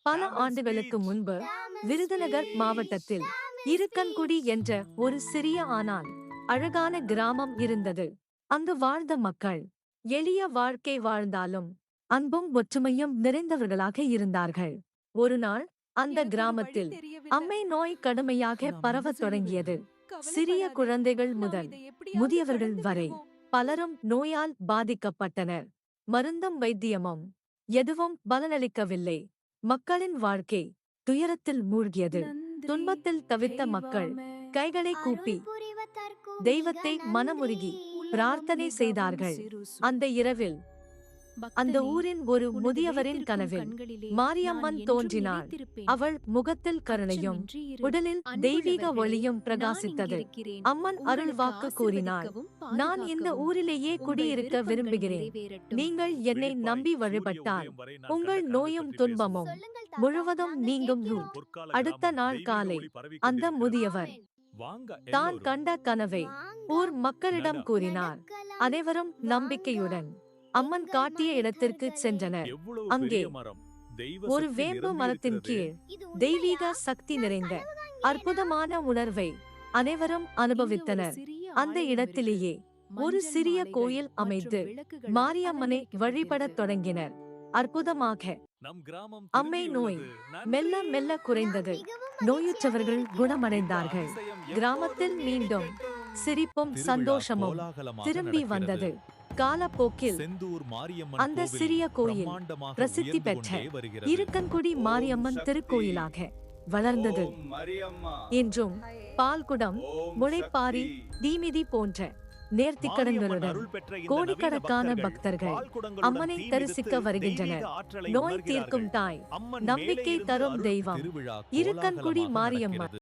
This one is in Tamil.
பல ஆண்டுகளுக்கு முன்பு விருதுநகர் மாவட்டத்தில் இருக்கன்குடி என்ற ஒரு சிறிய ஆனால் அழகான கிராமம் இருந்தது. அங்கு வாழ்ந்த மக்கள் எளிய வாழ்க்கை வாழ்ந்தாலும் அன்பும் ஒற்றுமையும் நிறைந்தவர்களாக இருந்தார்கள். ஒரு நாள் அந்த கிராமத்தில் அம்மை நோய் கடுமையாக பரவத் தொடங்கியது. சிறிய குழந்தைகள் முதல் முதியவர்கள் வரை பலரும் நோயால் பாதிக்கப்பட்டனர். மருந்தும் வைத்தியமும் எதுவும் பலனளிக்கவில்லை. மக்களின் வாழ்க்கை துயரத்தில் மூழ்கியது. துன்பத்தில் தவித்த மக்கள் கைகளை கூப்பி தெய்வத்தை மனமுருகி பிரார்த்தனை செய்தார்கள். அந்த இரவில் அந்த ஊரின் ஒரு முதியவரின் கனவில் மாரியம்மன் தோன்றினாள். அவள் முகத்தில் கருணையும் உடலில் தெய்வீக ஒளியும் பிரகாசித்தது. அம்மன் அருள் வாக்கு கூறினாள், நான் இந்த ஊரிலேயே குடியிருக்க விரும்புகிறேன். நீங்கள் என்னை நம்பி வழிபட்டால் உங்கள் நோயும் துன்பமும் முழுவதும் நீங்கும். அடுத்த நாள் காலை அந்த முதியவர் தான் கண்ட கனவை ஊர் மக்களிடம் கூறினார். அனைவரும் நம்பிக்கையுடன் அம்மன் காட்டிய இடத்திற்கு சென்றனர். அங்கே ஒரு வேம்பு மரத்தின் கீழ் தெய்வீக சக்தி நிறைந்த அற்புதமான உணர்வை அனைவரும் அனுபவித்தனர். அந்த இடத்திலேயே ஒரு சிறிய கோயில் அமைத்து மாரியம்மனை வழிபடத் தொடங்கினர். அற்புதமாக அம்மை நோய் மெல்ல மெல்ல குறைந்தது. நோயுற்றவர்கள் குணமடைந்தார்கள். கிராமத்தில் மீண்டும் சிரிப்பும் சந்தோஷமும் திரும்பி வந்தது. காலப்போக்கில் அந்த சிறிய கோயில் பிரசித்தி பெற்ற இருக்கன்குடி மாரியம்மன் திருக்கோயிலாக வளர்ந்தது. இன்றும் பால்குடம், முளைப்பாரி, தீமிதி போன்ற நேர்த்திக்கடன்களுடன் கோடிக்கணக்கான பக்தர்கள் அம்மனை தரிசிக்க வருகின்றனர். நோய் தீர்க்கும் தாய், நம்பிக்கை தரும் தெய்வம் இருக்கன்குடி மாரியம்மன்.